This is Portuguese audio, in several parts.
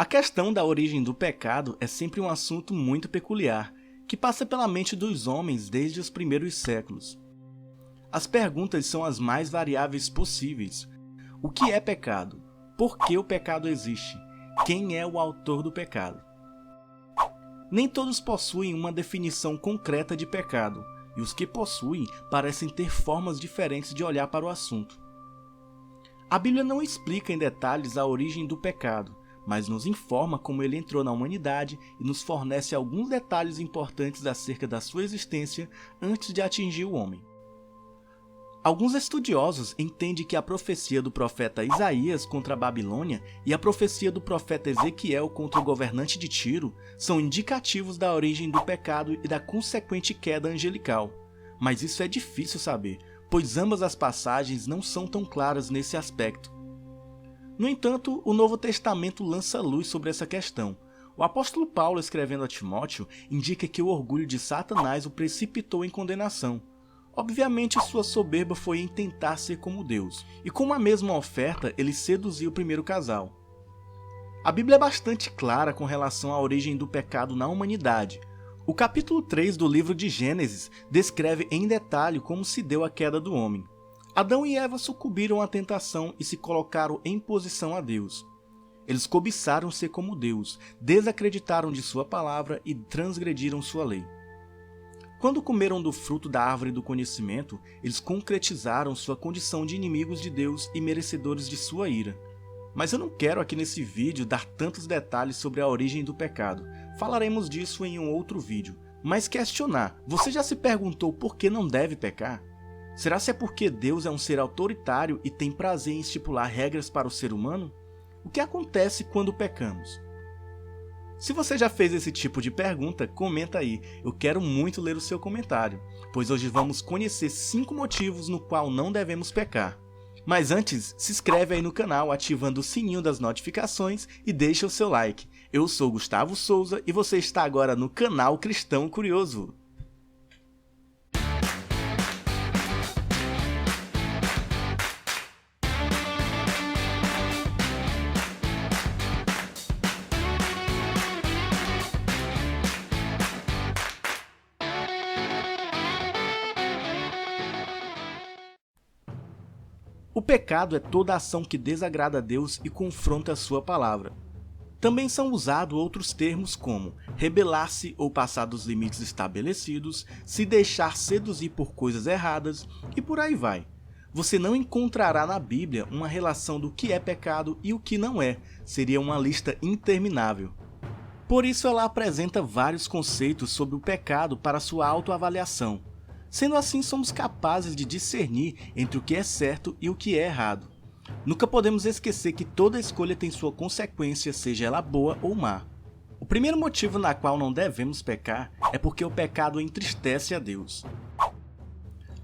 A questão da origem do pecado é sempre um assunto muito peculiar, que passa pela mente dos homens desde os primeiros séculos. As perguntas são as mais variáveis possíveis. O que é pecado? Por que o pecado existe? Quem é o autor do pecado? Nem todos possuem uma definição concreta de pecado, e os que possuem parecem ter formas diferentes de olhar para o assunto. A Bíblia não explica em detalhes a origem do pecado, mas nos informa como ele entrou na humanidade e nos fornece alguns detalhes importantes acerca da sua existência antes de atingir o homem. Alguns estudiosos entendem que a profecia do profeta Isaías contra a Babilônia e a profecia do profeta Ezequiel contra o governante de Tiro são indicativos da origem do pecado e da consequente queda angelical. Mas isso é difícil saber, pois ambas as passagens não são tão claras nesse aspecto. No entanto, o Novo Testamento lança luz sobre essa questão. O apóstolo Paulo, escrevendo a Timóteo, indica que o orgulho de Satanás o precipitou em condenação. Obviamente, sua soberba foi em tentar ser como Deus, e com a mesma oferta ele seduziu o primeiro casal. A Bíblia é bastante clara com relação à origem do pecado na humanidade. O capítulo 3 do livro de Gênesis descreve em detalhe como se deu a queda do homem. Adão e Eva sucumbiram à tentação e se colocaram em posição a Deus. Eles cobiçaram ser como Deus, desacreditaram de sua palavra e transgrediram sua lei. Quando comeram do fruto da árvore do conhecimento, eles concretizaram sua condição de inimigos de Deus e merecedores de sua ira. Mas eu não quero aqui nesse vídeo dar tantos detalhes sobre a origem do pecado. Falaremos disso em um outro vídeo. Mas questionar, você já se perguntou por que não deve pecar? Será se é porque Deus é um ser autoritário e tem prazer em estipular regras para o ser humano? O que acontece quando pecamos? Se você já fez esse tipo de pergunta, comenta aí, eu quero muito ler o seu comentário, pois hoje vamos conhecer 5 motivos no qual não devemos pecar. Mas antes, se inscreve aí no canal ativando o sininho das notificações e deixa o seu like. Eu sou Gustavo Souza e você está agora no canal Cristão Curioso. O pecado é toda ação que desagrada a Deus e confronta a sua palavra. Também são usados outros termos como rebelar-se ou passar dos limites estabelecidos, se deixar seduzir por coisas erradas e por aí vai. Você não encontrará na Bíblia uma relação do que é pecado e o que não é, seria uma lista interminável. Por isso ela apresenta vários conceitos sobre o pecado para sua autoavaliação. Sendo assim, somos capazes de discernir entre o que é certo e o que é errado. Nunca podemos esquecer que toda escolha tem sua consequência, seja ela boa ou má. O primeiro motivo na qual não devemos pecar é porque o pecado entristece a Deus.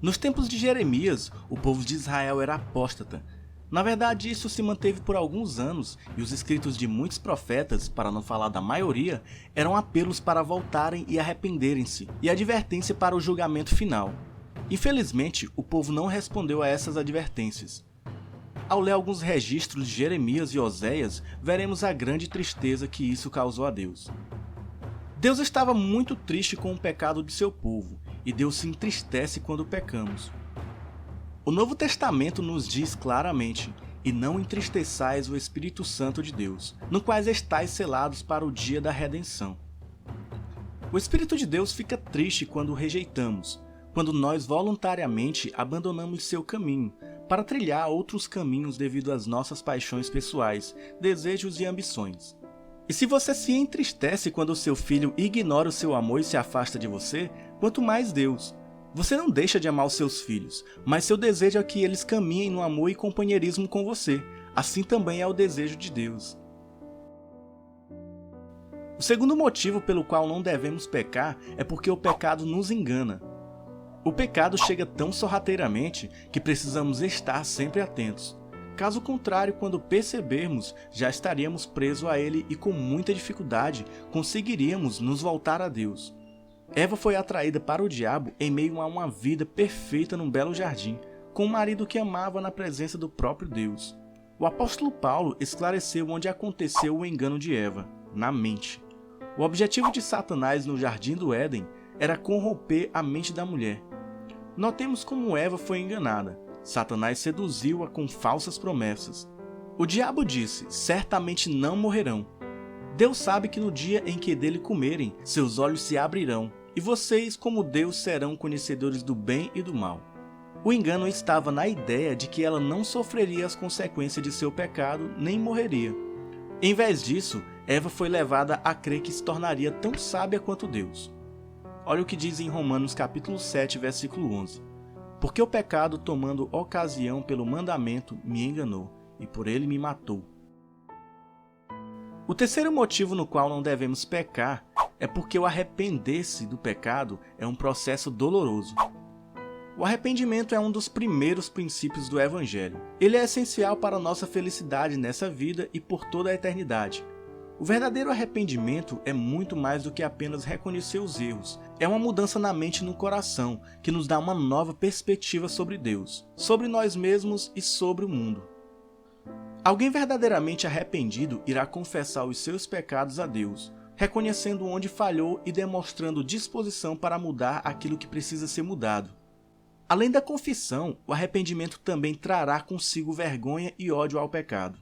Nos tempos de Jeremias, o povo de Israel era apóstata. Na verdade, isso se manteve por alguns anos e os escritos de muitos profetas, para não falar da maioria, eram apelos para voltarem e arrependerem-se e advertência para o julgamento final. Infelizmente, o povo não respondeu a essas advertências. Ao ler alguns registros de Jeremias e Oséias, veremos a grande tristeza que isso causou a Deus. Deus estava muito triste com o pecado de seu povo, e Deus se entristece quando pecamos. O Novo Testamento nos diz claramente, e não entristeçais o Espírito Santo de Deus, no quais estáis selados para o dia da redenção. O Espírito de Deus fica triste quando o rejeitamos, quando nós voluntariamente abandonamos seu caminho, para trilhar outros caminhos devido às nossas paixões pessoais, desejos e ambições. E se você se entristece quando o seu filho ignora o seu amor e se afasta de você, quanto mais Deus. Você não deixa de amar os seus filhos, mas seu desejo é que eles caminhem no amor e companheirismo com você. Assim também é o desejo de Deus. O segundo motivo pelo qual não devemos pecar é porque o pecado nos engana. O pecado chega tão sorrateiramente que precisamos estar sempre atentos. Caso contrário, quando percebermos, já estaríamos presos a ele e com muita dificuldade conseguiríamos nos voltar a Deus. Eva foi atraída para o diabo em meio a uma vida perfeita num belo jardim, com um marido que amava na presença do próprio Deus. O apóstolo Paulo esclareceu onde aconteceu o engano de Eva, na mente. O objetivo de Satanás no jardim do Éden era corromper a mente da mulher. Notemos como Eva foi enganada. Satanás seduziu-a com falsas promessas. O diabo disse: certamente não morrerão. Deus sabe que no dia em que dele comerem, seus olhos se abrirão, e vocês, como Deus, serão conhecedores do bem e do mal. O engano estava na ideia de que ela não sofreria as consequências de seu pecado, nem morreria. Em vez disso, Eva foi levada a crer que se tornaria tão sábia quanto Deus. Olha o que diz em Romanos capítulo 7, versículo 11. Porque o pecado, tomando ocasião pelo mandamento, me enganou, e por ele me matou. O terceiro motivo no qual não devemos pecar é porque o arrepender-se do pecado é um processo doloroso. O arrependimento é um dos primeiros princípios do Evangelho. Ele é essencial para a nossa felicidade nessa vida e por toda a eternidade. O verdadeiro arrependimento é muito mais do que apenas reconhecer os erros. É uma mudança na mente e no coração, que nos dá uma nova perspectiva sobre Deus, sobre nós mesmos e sobre o mundo. Alguém verdadeiramente arrependido irá confessar os seus pecados a Deus, reconhecendo onde falhou e demonstrando disposição para mudar aquilo que precisa ser mudado. Além da confissão, o arrependimento também trará consigo vergonha e ódio ao pecado.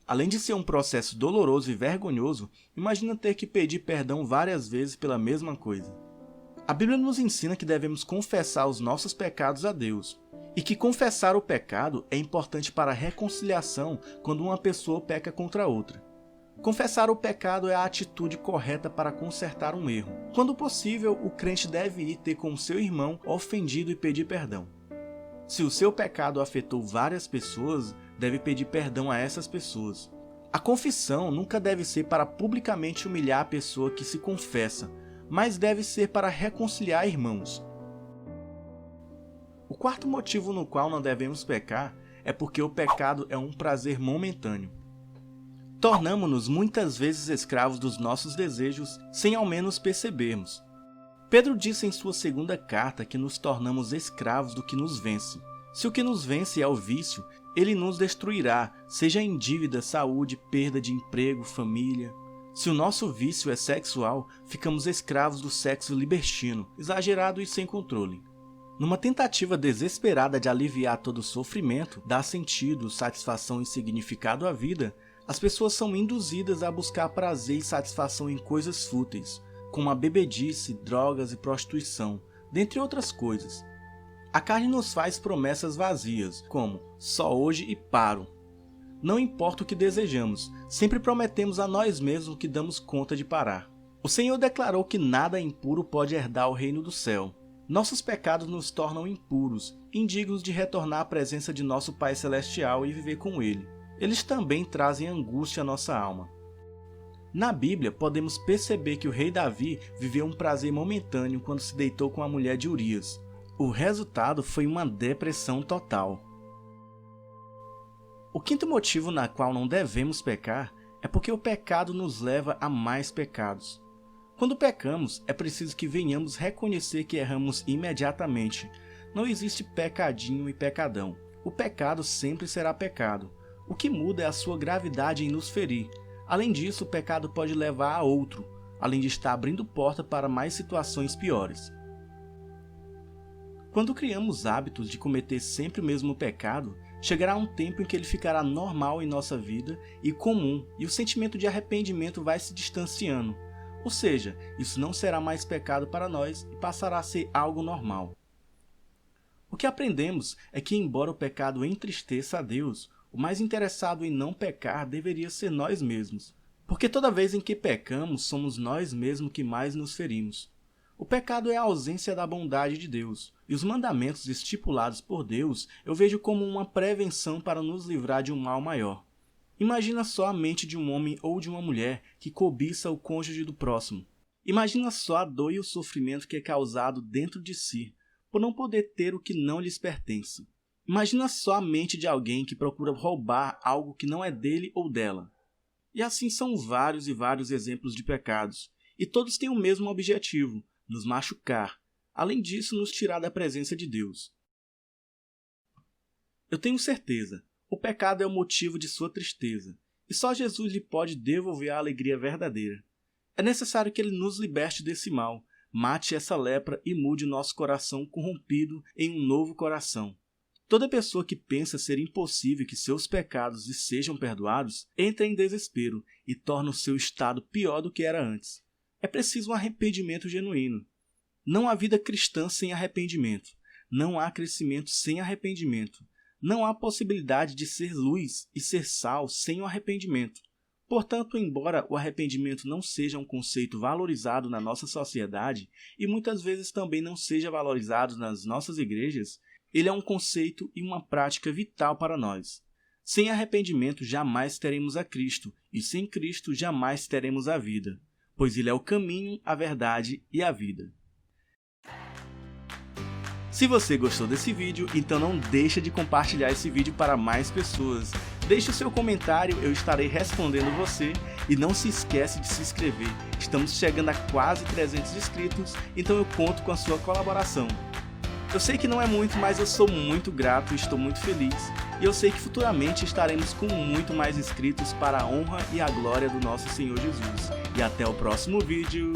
Além de ser um processo doloroso e vergonhoso, imagina ter que pedir perdão várias vezes pela mesma coisa. A Bíblia nos ensina que devemos confessar os nossos pecados a Deus, e que confessar o pecado é importante para a reconciliação quando uma pessoa peca contra outra. Confessar o pecado é a atitude correta para consertar um erro. Quando possível, o crente deve ir ter com seu irmão ofendido e pedir perdão. Se o seu pecado afetou várias pessoas, deve pedir perdão a essas pessoas. A confissão nunca deve ser para publicamente humilhar a pessoa que se confessa, mas deve ser para reconciliar irmãos. O quarto motivo no qual não devemos pecar é porque o pecado é um prazer momentâneo. Tornamo-nos muitas vezes escravos dos nossos desejos sem ao menos percebermos. Pedro disse em sua segunda carta que nos tornamos escravos do que nos vence. Se o que nos vence é o vício, ele nos destruirá, seja em dívida, saúde, perda de emprego, família. Se o nosso vício é sexual, ficamos escravos do sexo libertino, exagerado e sem controle. Numa tentativa desesperada de aliviar todo o sofrimento, dar sentido, satisfação e significado à vida, as pessoas são induzidas a buscar prazer e satisfação em coisas fúteis, como a bebedice, drogas e prostituição, dentre outras coisas. A carne nos faz promessas vazias, como só hoje e paro. Não importa o que desejamos, sempre prometemos a nós mesmos que damos conta de parar. O Senhor declarou que nada impuro pode herdar o reino do céu. Nossos pecados nos tornam impuros, indignos de retornar à presença de nosso Pai Celestial e viver com Ele. Eles também trazem angústia à nossa alma. Na Bíblia, podemos perceber que o rei Davi viveu um prazer momentâneo quando se deitou com a mulher de Urias. O resultado foi uma depressão total. O quinto motivo na qual não devemos pecar é porque o pecado nos leva a mais pecados. Quando pecamos, é preciso que venhamos reconhecer que erramos imediatamente. Não existe pecadinho e pecadão. O pecado sempre será pecado. O que muda é a sua gravidade em nos ferir. Além disso, o pecado pode levar a outro, além de estar abrindo porta para mais situações piores. Quando criamos hábitos de cometer sempre o mesmo pecado, chegará um tempo em que ele ficará normal em nossa vida e comum, e o sentimento de arrependimento vai se distanciando. Ou seja, isso não será mais pecado para nós e passará a ser algo normal. O que aprendemos é que, embora o pecado entristeça a Deus, o mais interessado em não pecar deveria ser nós mesmos. Porque toda vez em que pecamos, somos nós mesmos que mais nos ferimos. O pecado é a ausência da bondade de Deus, e os mandamentos estipulados por Deus eu vejo como uma prevenção para nos livrar de um mal maior. Imagina só a mente de um homem ou de uma mulher que cobiça o cônjuge do próximo. Imagina só a dor e o sofrimento que é causado dentro de si, por não poder ter o que não lhes pertence. Imagina só a mente de alguém que procura roubar algo que não é dele ou dela. E assim são vários e vários exemplos de pecados, e todos têm o mesmo objetivo, nos machucar, além disso nos tirar da presença de Deus. Eu tenho certeza, O pecado é o motivo de sua tristeza, e só Jesus lhe pode devolver a alegria verdadeira. É necessário que ele nos liberte desse mal, mate essa lepra e mude o nosso coração corrompido em um novo coração. Toda pessoa que pensa ser impossível que seus pecados lhe sejam perdoados, entra em desespero e torna o seu estado pior do que era antes. É preciso um arrependimento genuíno. Não há vida cristã sem arrependimento. Não há crescimento sem arrependimento. Não há possibilidade de ser luz e ser sal sem o arrependimento. Portanto, embora o arrependimento não seja um conceito valorizado na nossa sociedade e muitas vezes também não seja valorizado nas nossas igrejas, ele é um conceito e uma prática vital para nós. Sem arrependimento jamais teremos a Cristo, e sem Cristo jamais teremos a vida, pois ele é o caminho, a verdade e a vida. Se você gostou desse vídeo, então não deixa de compartilhar esse vídeo para mais pessoas. Deixe o seu comentário, eu estarei respondendo você, e não se esquece de se inscrever. Estamos chegando a quase 300 inscritos, então eu conto com a sua colaboração. Eu sei que não é muito, mas eu sou muito grato e estou muito feliz. E eu sei que futuramente estaremos com muito mais inscritos para a honra e a glória do nosso Senhor Jesus. E até o próximo vídeo.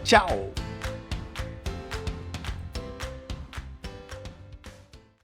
Tchau!